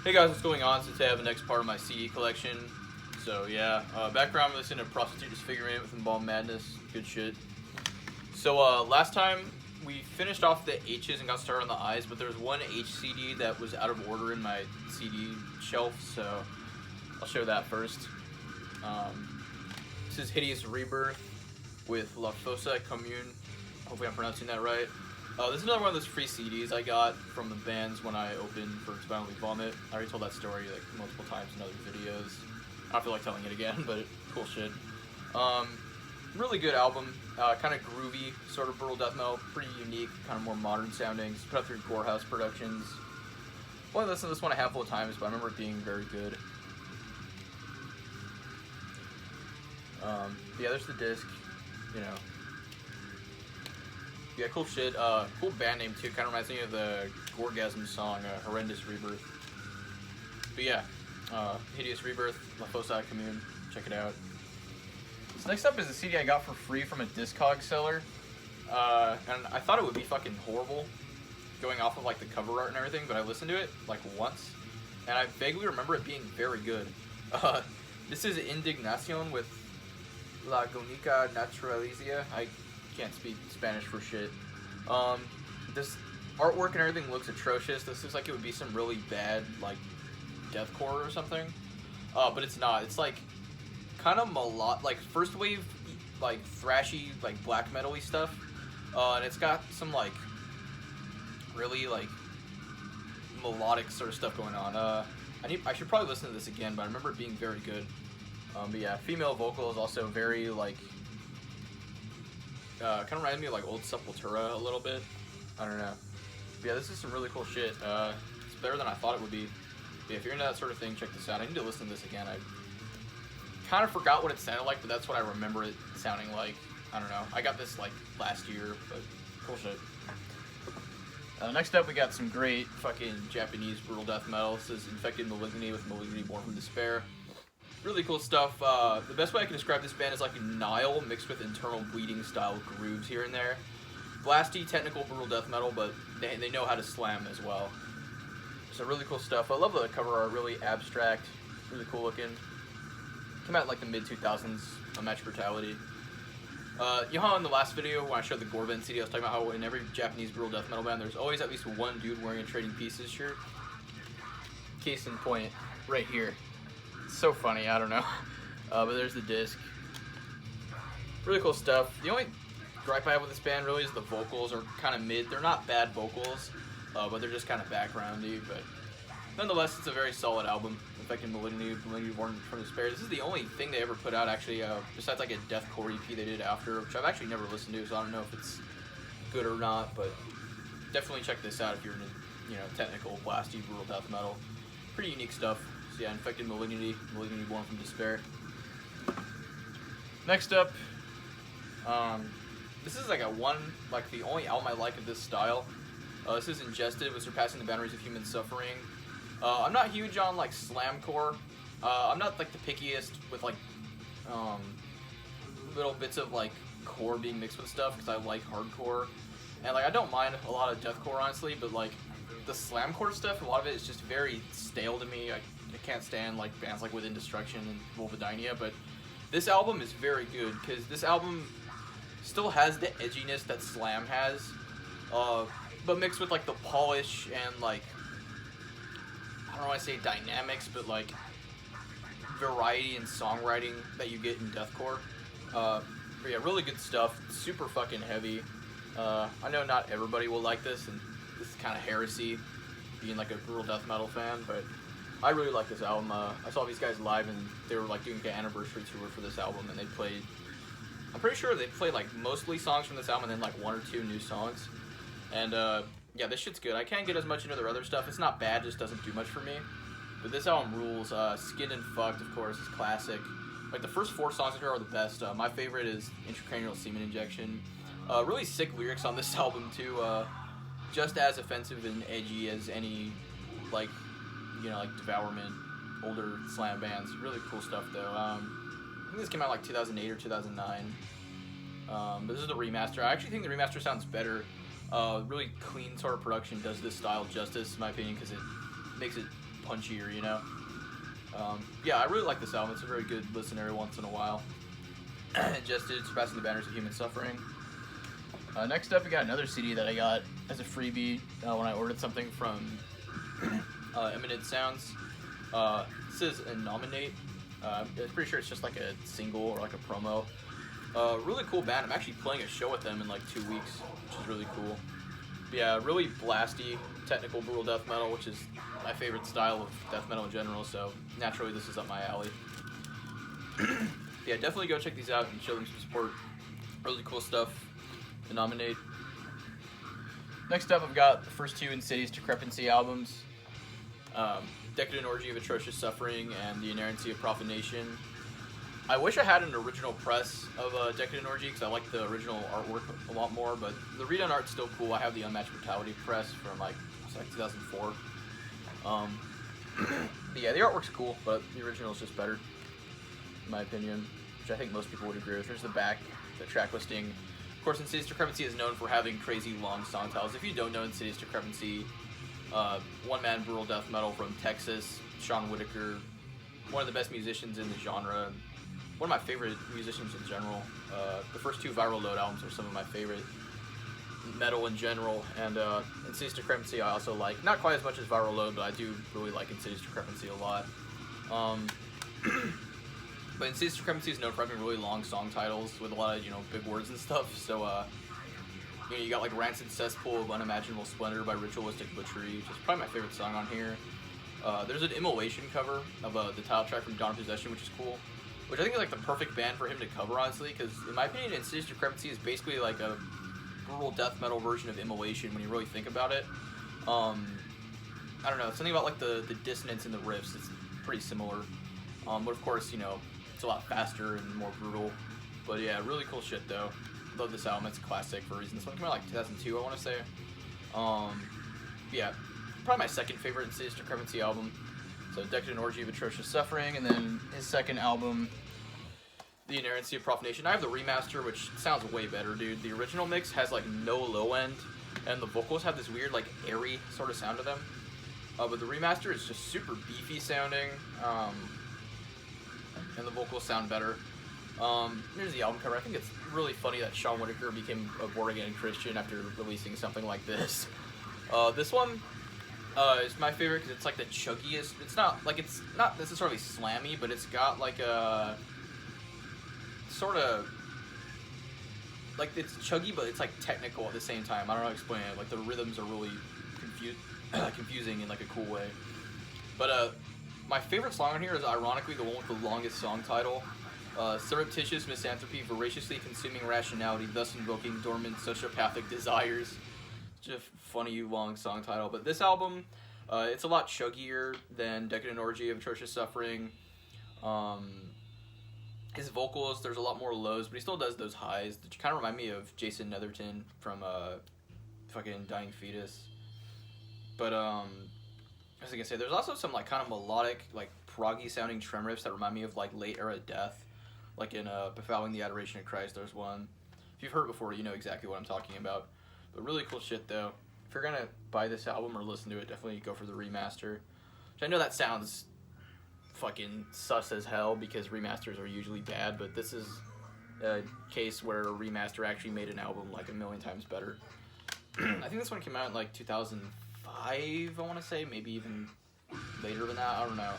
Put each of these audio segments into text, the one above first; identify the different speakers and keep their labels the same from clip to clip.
Speaker 1: Hey guys, what's going on? So today I have the next part of my CD collection. So yeah, background, I'm listening to Prostitute Disfigurement with Embalmed Madness. Good shit. So last time we finished off the H's and got started on the I's, but there was one H CD that was out of order in my CD shelf, so I'll show that first. This is Hideous Rebirth with La Fossa Commune. Hopefully I'm pronouncing that right. This is another one of those free CDs I got from the bands when I opened for Spinally Vomit. I already told that story like multiple times in other videos. I don't feel like telling it again, but cool shit. Really good album, kind of groovy, sort of brutal death metal, pretty unique, kind of more modern sounding. It's put out through Gorehouse Productions. I've only listened to this one a handful of times, but I remember it being very good. Yeah, there's the disc, you know. Yeah, cool shit. Cool band name too. Kind of reminds me of the Gorgasm song, Horrendous Rebirth. But yeah, Hideous Rebirth, La Fossa Commune. Check it out. So next up is a CD I got for free from a Discog seller. And I thought it would be fucking horrible, going off of like the cover art and everything, but I listened to it like once, and I vaguely remember it being very good. This is Indignacion with La Gonica Naturalizia. I can't speak Spanish for shit. This artwork and everything looks atrocious. This looks like it would be some really bad like deathcore or something, but it's not. It's like kind of like first wave, like thrashy, like black metal-y stuff, and it's got some like really like melodic sort of stuff going on. I should probably listen to this again, but I remember it being very good. But yeah, female vocal is also very like kind of reminds me of like old Sepultura a little bit. I don't know. But yeah, this is some really cool shit. It's better than I thought it would be. But yeah, if you're into that sort of thing, check this out. I need to listen to this again. I kind of forgot what it sounded like, but that's what I remember it sounding like. I don't know. I got this like last year, but cool shit. Next up, we got some great fucking Japanese brutal death metal. This is Infected Malignity with Malignity Born from Despair. Really cool stuff. The best way I can describe this band is like Nile mixed with internal bleeding style grooves here and there. Blasty, technical, brutal death metal, but they know how to slam as well. So really cool stuff. I love the cover art, really abstract, really cool looking. Came out in like the mid-2000s, Unmatched Brutality. You know how in the last video when I showed the Gorvin CD, I was talking about how in every Japanese brutal death metal band, there's always at least one dude wearing a Trading Pieces shirt? Case in point, right here. It's so funny, I don't know. But there's the disc. Really cool stuff. The only gripe I have with this band really is the vocals are kind of mid. They're not bad vocals, but they're just kind of backgroundy. But nonetheless, it's a very solid album. Infected Malignity, Malignity Born from Despair. This is the only thing they ever put out, actually, besides like a deathcore EP they did after, which I've actually never listened to, so I don't know if it's good or not. But definitely check this out if you're into, you know, technical, blasty, brutal death metal. Pretty unique stuff. So yeah, Infected Malignity, Malignity Born from Despair. Next up, this is like the only album I like of this style. This is Ingested with Surpassing the Boundaries of Human Suffering. I'm not huge on like slamcore. I'm not like the pickiest with like little bits of like core being mixed with stuff because I like hardcore, and like I don't mind a lot of deathcore honestly, but like the slamcore stuff, a lot of it is just very stale to me. I can't stand like bands like Within Destruction and Vulvodynia, but this album is very good because this album still has the edginess that Slam has, but mixed with like the polish and like, I don't want to say dynamics, but like variety and songwriting that you get in deathcore. But yeah, really good stuff. Super fucking heavy. I know not everybody will like this, and this is kind of heresy, being like a brutal death metal fan, but I really like this album. I saw these guys live, and they were like doing an anniversary tour for this album, and they played, I'm pretty sure they played like mostly songs from this album and then like one or two new songs. And yeah, this shit's good. I can't get as much into their other stuff. It's not bad, just doesn't do much for me. But this album rules. Skinned and Fucked, of course, is classic. Like the first 4 songs here are the best. My favorite is Intracranial Semen Injection. Really sick lyrics on this album too. Just as offensive and edgy as any like, you know, like Devourment, older slam bands. Really cool stuff though. I think this came out like 2008 or 2009. But this is the remaster. I actually think the remaster sounds better. Really clean sort of production does this style justice, in my opinion, because it makes it punchier, you know. Yeah, I really like this album. It's a very good listen every once in a while. Ingested, Surpassing the Banners of Human Suffering. Next up, we got another CD that I got as a freebie when I ordered something from Eminent Sounds. This is a Nominate. I'm pretty sure it's just like a single or like a promo. Really cool band. I'm actually playing a show with them in like 2 weeks, which is really cool. But yeah, really blasty, technical, brutal death metal, which is my favorite style of death metal in general, so naturally this is up my alley. Yeah, definitely go check these out and show them some support. Really cool stuff. The Nominate. Next up, I've got the first two Insidious Decrepancy albums. Decadent Orgy of Atrocious Suffering and The Inerrancy of Profanation. I wish I had an original press of Decadent Orgy because I like the original artwork a lot more, but the redone art's still cool. I have the Unmatched Brutality press from like 2004. But yeah, the artwork's cool, but the original is just better, in my opinion, which I think most people would agree with. There's the back, the track listing. Of course, Insidious Decrepancy is known for having crazy long song titles. If you don't know Insidious Decrepancy, one-man brutal death metal from Texas, Sean Whitaker, one of the best musicians in the genre, one of my favorite musicians in general. The first two Viral Load albums are some of my favorite metal in general, and Insidious Decrepancy I also like. Not quite as much as Viral Load, but I do really like Insidious Decrepancy a lot. But Insidious Decrepancy is known for having really long song titles with a lot of, big words and stuff, so you got like Rancid Cesspool of Unimaginable Splendor by Ritualistic Butchery, which is probably my favorite song on here. There's an Immolation cover of the title track from Dawn of Possession, which is cool, which I think is like the perfect band for him to cover, honestly, because in my opinion, Insidious Decrepancy is basically like a brutal death metal version of Immolation when you really think about it. I don't know, something about like the dissonance in the riffs is pretty similar, but of course, it's a lot faster and more brutal. But yeah, really cool shit though. Love this album. It's a classic for a reason. This one came out like 2002, I want to say. Yeah, probably my second favorite Insidious Decrepancy album. So Decadent Orgy of Atrocious Suffering, and then his second album, The Inerrancy of Profanation. I have the remaster, which sounds way better, dude. The original mix has like no low end, and the vocals have this weird like airy sort of sound to them. But the remaster is just super beefy sounding, and the vocals sound better. Here's the album cover. I think it's really funny that Sean Whitaker became a born-again Christian after releasing something like this. This one is my favorite because it's like the chuggiest. It's not necessarily slammy, but it's got like a sort of like, it's chuggy, but it's like technical at the same time. I don't know how to explain it. Like the rhythms are really confusing in like a cool way. But my favorite song on here is ironically the one with the longest song title. Surreptitious misanthropy, voraciously consuming rationality, thus invoking dormant sociopathic desires. It's a funny long song title. But this album, it's a lot chuggier than Decadent Orgy of Atrocious Suffering. His vocals, there's a lot more lows, but he still does those highs, which kind of remind me of Jason Netherton from fucking Dying Fetus. But I was gonna say, there's also some like kind of melodic, like proggy sounding trem riffs that remind me of like late era death, like in Befouling the Adoration of Christ. There's one. If you've heard it before, you know exactly what I'm talking about. But really cool shit though. If you're gonna buy this album or listen to it, definitely go for the remaster. Which I know that sounds fucking sus as hell because remasters are usually bad, but this is a case where a remaster actually made an album like a million times better. I think this one came out in like 2005, I want to say, maybe even later than that, I don't know.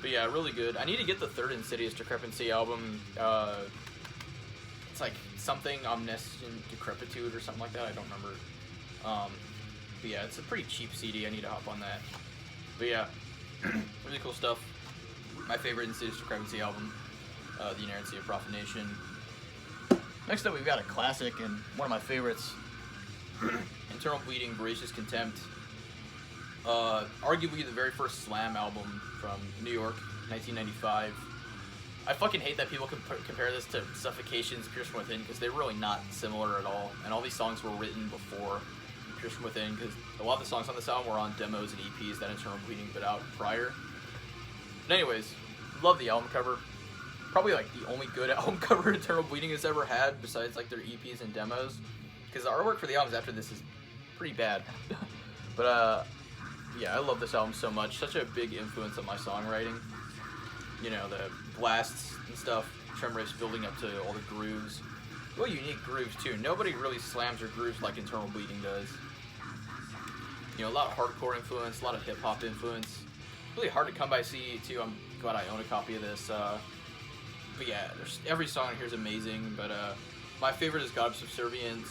Speaker 1: But yeah, really good. I need to get the third Insidious Decrepancy album. It's like something Omniscient Decrepitude or something like that, I don't remember. But yeah, it's a pretty cheap CD, I need to hop on that. But yeah, really cool stuff. My favorite Insidious Decrepancy album, The Inerrancy of Profanation. Next up, we've got a classic and one of my favorites, Internal Bleeding, Voracious Contempt. Arguably the very first Slam album from New York, 1995. I fucking hate that people compare this to Suffocation's Pierce From Within because they're really not similar at all. And all these songs were written before Pierce From Within because a lot of the songs on this album were on demos and EPs that Internal Bleeding put out prior. But anyways, love the album cover. Probably like the only good album cover Internal Bleeding has ever had besides like their EPs and demos. Because the artwork for the albums after this is pretty bad. But Yeah, I love this album so much. Such a big influence on my songwriting. You know, the blasts and stuff, drum riffs building up to all the grooves. Really unique grooves, too. Nobody really slams their grooves like Internal Bleeding does. You know, a lot of hardcore influence, a lot of hip-hop influence. Really hard to come by CD, too. I'm glad I own a copy of this. But yeah, every song in here is amazing. But my favorite is God of Subservience.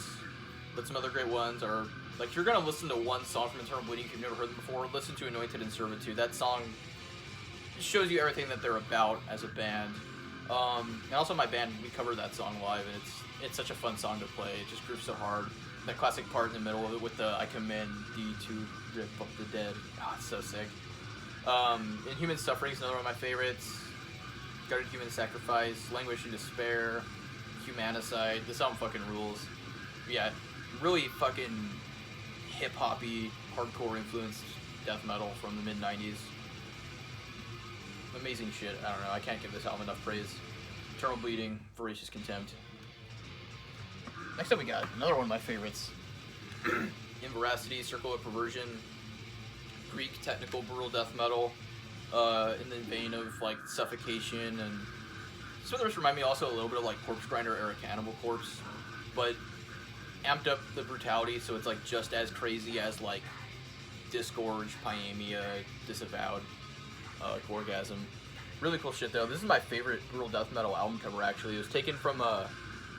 Speaker 1: But some other great ones are, like, if you're going to listen to one song from Internal Bleeding if you've never heard them before, listen to Anointed in Servitude. That song shows you everything that they're about as a band. And also my band, we covered that song live, and it's such a fun song to play. It just grooves so hard. That classic part in the middle of it with the I command thee to rip up the dead. Oh, it's so sick. Inhuman Suffering is another one of my favorites. Guarded Human Sacrifice, Languish and Despair, Humanicide. This album fucking rules. But yeah, really fucking hip-hoppy, hardcore influenced death metal from the mid-90s. Amazing shit. I don't know. I can't give this album enough praise. Eternal Bleeding, Voracious Contempt. Next up we got another one of my favorites. Inveracity, Circle of Perversion. Greek technical brutal death metal. In the vein of like Suffocation, and some of those remind me also a little bit of like Corpse Grinder era Cannibal Corpse, but amped up the brutality so it's like just as crazy as like Disgorge, Pyamia, Disavowed, Gorgasm. Really cool shit though. This is my favorite brutal death metal album cover actually. It was taken from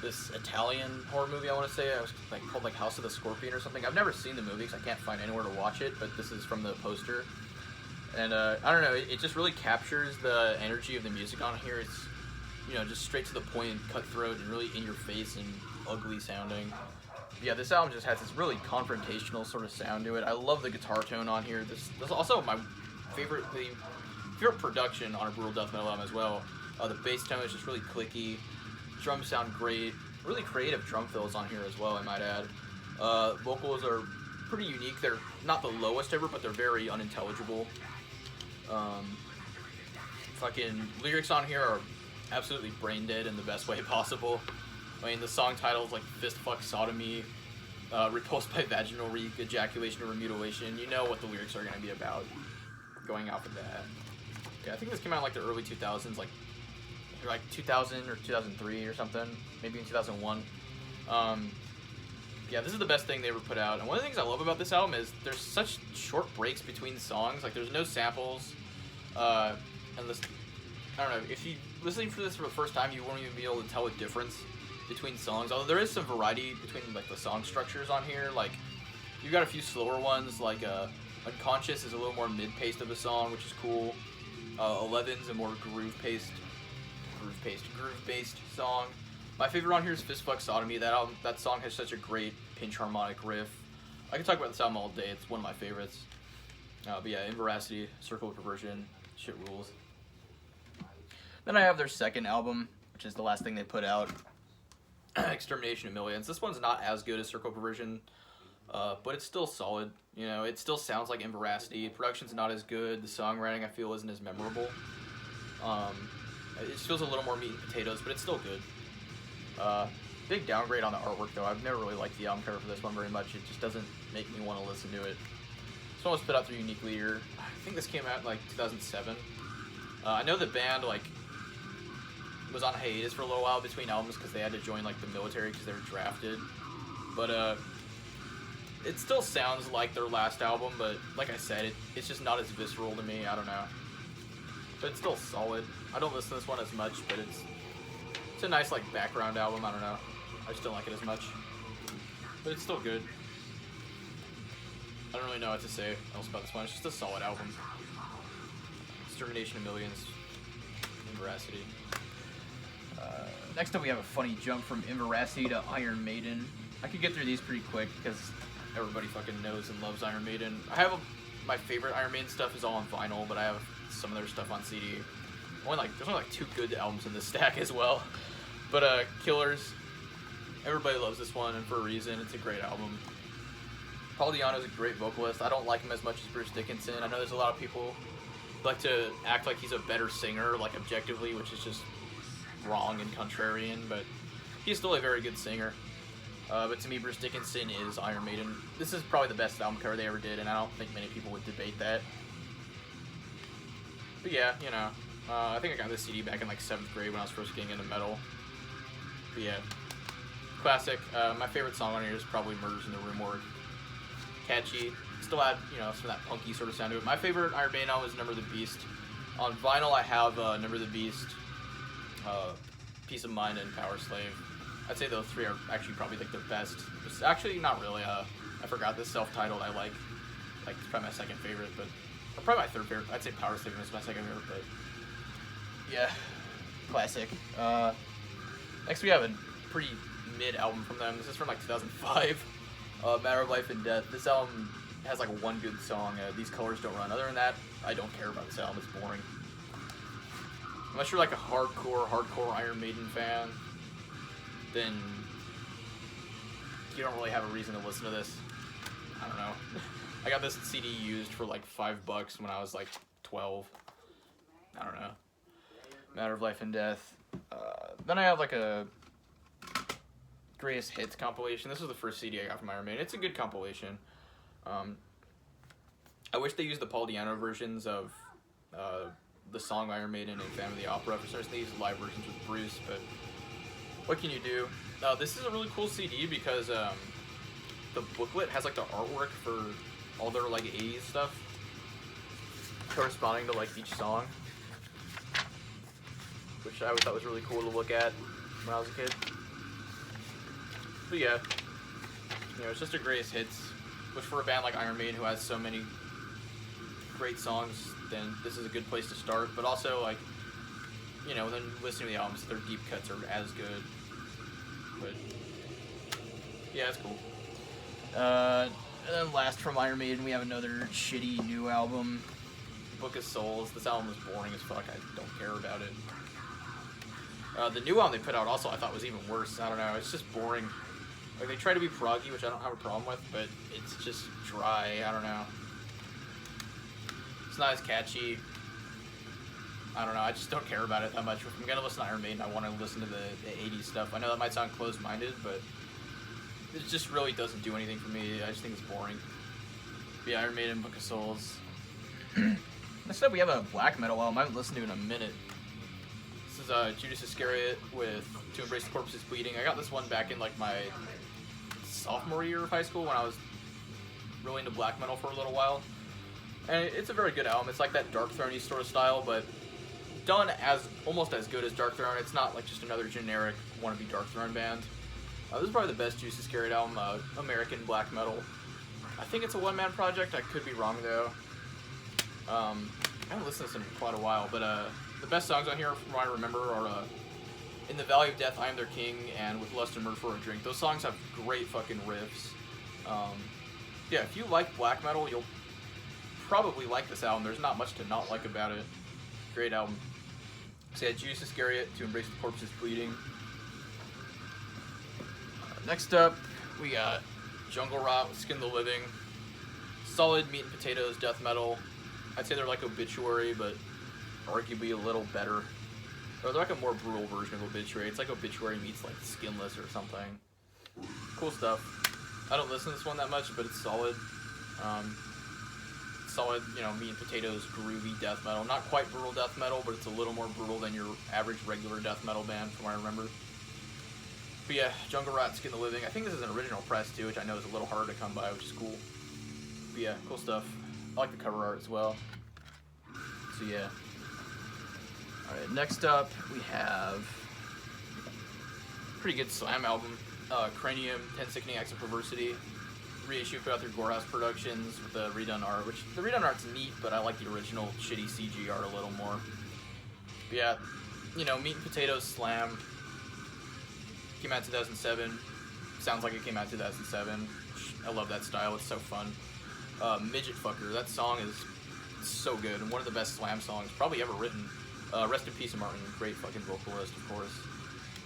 Speaker 1: this Italian horror movie, I want to say. It was like called like House of the Scorpion or something. I've never seen the movie because I can't find anywhere to watch it, but this is from the poster. And I don't know, it just really captures the energy of the music on here. It's, you know, just straight to the point and cutthroat and really in your face and ugly sounding. But yeah, this album just has this really confrontational sort of sound to it. I love the guitar tone on here. This is also my favorite production on a brutal death metal album as well. The bass tone is just really clicky. Drums sound great. Really creative drum fills on here as well, I might add. Vocals are pretty unique. They're not the lowest ever, but they're very unintelligible. Fucking lyrics on here are absolutely brain dead in the best way possible. I mean, the song title is like Fist Fuck Sodomy, repulsed by vaginal reek, ejaculation or mutilation. You know what the lyrics are going to be about going off of that. Yeah, I think this came out in like the early 2000s, like 2000 or 2003 or something, maybe in 2001. Yeah, this is the best thing they ever put out. And one of the things I love about this album is there's such short breaks between songs. Like, there's no samples. And this, I don't know, if you listening to this for the first time, you won't even be able to tell a difference between songs. Although there is some variety between like the song structures on here. Like, you've got a few slower ones. Like Unconscious is a little more mid-paced of a song, which is cool. 11's a more groove-based song. My favorite on here is Fist Fuck Sodomy. That song has such a great pinch harmonic riff. I can talk about this album all day. It's one of my favorites. But yeah, Inveracity, Circle of Perversion, shit rules. Then I have their second album, which is the last thing they put out, Extermination of Millions. This one's not as good as Circle of Perversion, but it's still solid. You know, it still sounds like Inveracity. Production's not as good. The songwriting, I feel, isn't as memorable. It feels a little more meat and potatoes, but it's still good. Big downgrade on the artwork though. I've never really liked the album cover for this one very much. It just doesn't make me want to listen to it. This one was put out through Unique Leader. I think this came out in like 2007. I know the band like was on hiatus for a little while between albums because they had to join like the military because they were drafted. But it still sounds like their last album, but like I said, it's just not as visceral to me. I don't know. But it's still solid. I don't listen to this one as much, but it's a nice like background album. I don't know. I just don't like it as much. But it's still good. I don't really know what to say else about this one. It's just a solid album. Extermination of Millions. Inveracity. Next up we have a funny jump from Inveracity to Iron Maiden. I could get through these pretty quick because everybody fucking knows and loves Iron Maiden. My favorite Iron Maiden stuff is all on vinyl, but I have some of their stuff on CD. There's only like 2 good albums in this stack as well. But Killers, everybody loves this one, and for a reason. It's a great album. Paul Di'Anno's a great vocalist. I don't like him as much as Bruce Dickinson. I know there's a lot of people who like to act like he's a better singer, like objectively, which is just wrong and contrarian, but he's still a very good singer. But to me, Bruce Dickinson is Iron Maiden. This is probably the best album cover they ever did, and I don't think many people would debate that. But yeah, you know, I think I got this CD back in like 7th grade when I was first getting into metal. But yeah, classic. My favorite song on here is probably Murders in the Room Org. Catchy. Still had, you know, some of that punky sort of sound to it. My favorite Iron Maiden album is Number of the Beast. On vinyl, I have Number of the Beast, Peace of Mind, and Power Slave. I'd say those three are actually probably like the best. It's actually not really. I forgot this self-titled. I like it's probably my second favorite, but or probably my third favorite. I'd say Power Slave is my second favorite, but yeah, classic. Next we have a pretty mid album from them. This is from like 2005. Matter of Life and Death. This album has like one good song. These Colors Don't Run. Other than that, I don't care about this album. It's boring. Unless you're like a hardcore Iron Maiden fan, then you don't really have a reason to listen to this. I don't know. I got this CD used for like $5 when I was like 12. I don't know. Matter of Life and Death. Then I have like a Greatest Hits compilation. This was the first CD I got from Iron Maiden. It's a good compilation. I wish they used the Paul Di'Anno versions of the song Iron Maiden and Phantom of the Opera. For some reason, they use live versions with Bruce, but what can you do? This is a really cool CD because the booklet has like the artwork for all their like 80s stuff corresponding to like each song, which I always thought was really cool to look at when I was a kid. But yeah, you know, it's just a greatest hits, which for a band like Iron Maiden who has so many great songs, then this is a good place to start. But also, like, you know, then listening to the albums, their deep cuts are as good. But yeah, it's cool. And then last from Iron Maiden, we have another shitty new album, Book of Souls. This album is boring as fuck. I don't care about it. The new album they put out also I thought was even worse. I don't know. It's just boring. Like, they try to be proggy, which I don't have a problem with, but it's just dry. I don't know. It's not as catchy. I don't know. I just don't care about it that much. If I'm gonna listen to Iron Maiden, I want to listen to the 80s stuff. I know that might sound closed-minded, but it just really doesn't do anything for me. I just think it's boring. But yeah, Iron Maiden, Book of Souls. Next up, we have a black metal album I haven't listened to in a minute. This is Judas Iscariot with To Embrace the Corpses Bleeding. I got this one back in like my sophomore year of high school when I was really into black metal for a little while. And it's a very good album. It's like that Dark Throne-y sort of style, but done as almost as good as Dark Throne. It's not like just another generic wannabe Dark Throne band. This is probably the best Judas Iscariot album, American black metal. I think it's a one-man project. I could be wrong though. I haven't listened to this in quite a while, but the best songs on here, from what I remember, are In the Valley of Death, I Am Their King, and With Lust and Murder for a Drink. Those songs have great fucking riffs. Yeah, if you like black metal, you'll probably like this album. There's not much to not like about it. Great album. So yeah, Judas Iscariot, To Embrace the Corpses Bleeding. Next up, we got Jungle Rot with Skin the Living. Solid meat and potatoes death metal. I'd say they're like Obituary, but arguably a little better. Or they're like a more brutal version of Obituary. It's like Obituary meets like Skinless or something. Cool stuff. I don't listen to this one that much, but it's solid. Solid, you know, meat and potatoes, groovy death metal. Not quite brutal death metal, but it's a little more brutal than your average regular death metal band, from what I remember. But yeah, Jungle Rot, Skin the Living. I think this is an original press too, which I know is a little harder to come by, which is cool. But yeah, cool stuff. I like the cover art as well. So yeah. Alright, next up we have a pretty good slam album. Cranium, 10 Sickening Acts of Perversity. Reissue put out through Gorehouse Productions with the redone art, which the redone art's neat, but I like the original shitty CG art a little more. But yeah, you know, Meat and Potatoes Slam. Came out in 2007. Sounds like it came out in 2007. I love that style. It's so fun. Midget Fucker. That song is so good and one of the best slam songs probably ever written. Rest in peace, Martin. Great fucking vocalist, of course.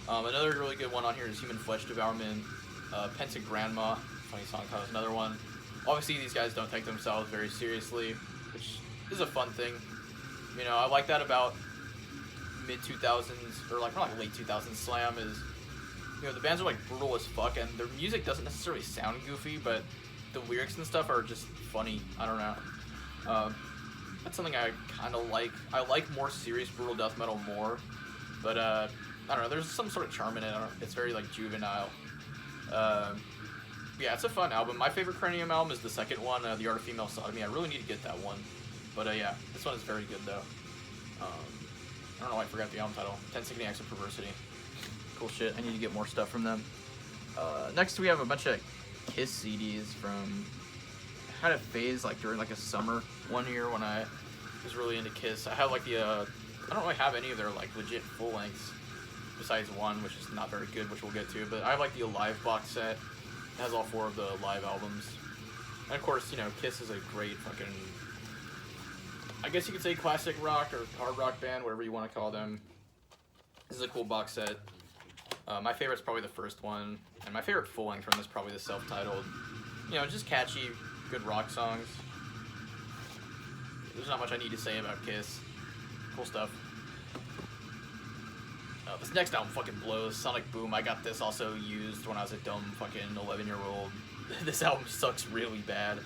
Speaker 1: Another really good one on here is Human Flesh Devourment. Pentagrandma. Funny song title is another one. Obviously, these guys don't take themselves very seriously, which is a fun thing. You know, I like that about mid-2000s, or like probably late 2000s slam, is you know, the bands are like brutal as fuck, and their music doesn't necessarily sound goofy, but the lyrics and stuff are just funny. I don't know. That's something I kind of like. I like more serious brutal death metal more, but I don't know. There's some sort of charm in it. It's very like juvenile. Yeah, it's a fun album. My favorite Cranium album is the second one, The Art of Female Sodomy. I really need to get that one, but yeah, this one is very good though. I don't know why I forgot the album title. 10 Sickening Acts of Perversity. Cool shit. I need to get more stuff from them. Next, we have a bunch of Kiss CDs from... I had a phase like during like a summer one year when I was really into Kiss. I have like the... I don't really have any of their like legit full lengths besides one, which is not very good, which we'll get to. But I have like the Alive box set. It has all 4 of the live albums. And of course, you know, Kiss is a great fucking... I guess you could say classic rock or hard rock band, whatever you want to call them. This is a cool box set. My favorite's probably the first one, and my favorite full length from this is probably the self-titled. You know, just catchy, good rock songs. There's not much I need to say about Kiss. Cool stuff. This next album fucking blows. Sonic Boom. I got this also used when I was a dumb fucking 11-year-old. This album sucks really bad.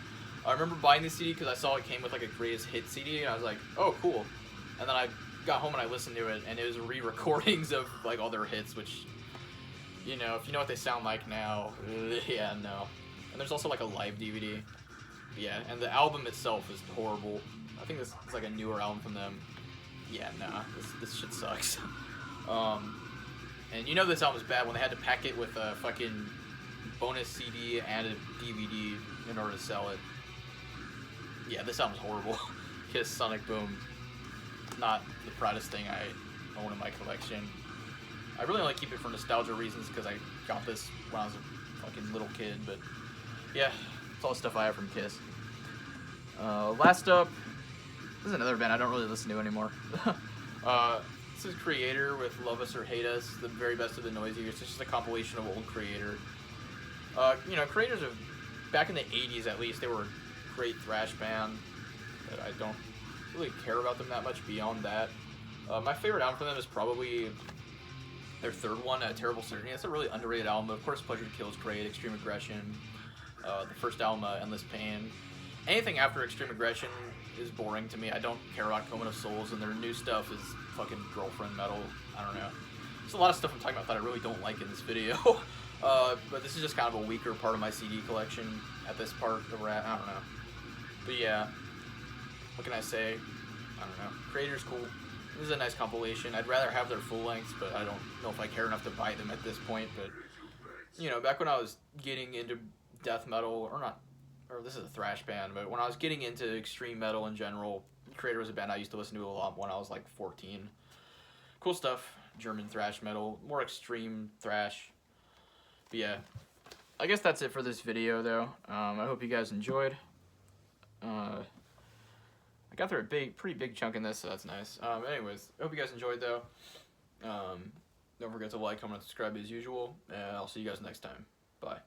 Speaker 1: I remember buying this CD because I saw it came with like a greatest hit CD, and I was like, oh, cool. And then I got home and I listened to it, and it was re-recordings of like all their hits, which, you know, if you know what they sound like now, yeah, no. And there's also like a live DVD. Yeah, and the album itself is horrible. I think this is like a newer album from them. Yeah, nah, this shit sucks. And you know this album's bad when they had to pack it with a fucking bonus CD and a DVD in order to sell it. Yeah, this album's horrible. Kiss Sonic Boom. Not the proudest thing I own in my collection. I really only keep it for nostalgia reasons because I got this when I was a fucking little kid, but yeah, it's all the stuff I have from Kiss. Last up, this is another band I don't really listen to anymore. This is Creator with Love Us or Hate Us, the very best of the noisiest. It's just a compilation of old Creator. You know, Creators of, back in the 80s at least, they were a great thrash band, but I don't really care about them that much beyond that. My favorite album from them is probably their third one, Terrible Certainty. It's a really underrated album, but of course Pleasure to Kill is great, Extreme Aggression, the first album, Endless Pain. Anything after Extreme Aggression is boring to me. I don't care about Coma of Souls, and their new stuff is fucking girlfriend metal. I don't know. There's a lot of stuff I'm talking about that I really don't like in this video. But this is just kind of a weaker part of my CD collection at this part that we're at. I don't know. But yeah, what can I say? I don't know. Creator's cool. This is a nice compilation. I'd rather have their full lengths, but I don't know if I care enough to buy them at this point. But, you know, back when I was getting into death metal, or this is a thrash band, but when I was getting into extreme metal in general, Creator was a band I used to listen to a lot when I was like 14. Cool stuff. German thrash metal, more extreme thrash. But yeah, I guess that's it for this video though. I hope you guys enjoyed. I got through a pretty big chunk in this, so that's nice. Anyways, I hope you guys enjoyed though. Don't forget to like, comment, and subscribe as usual, and I'll see you guys next time. Bye.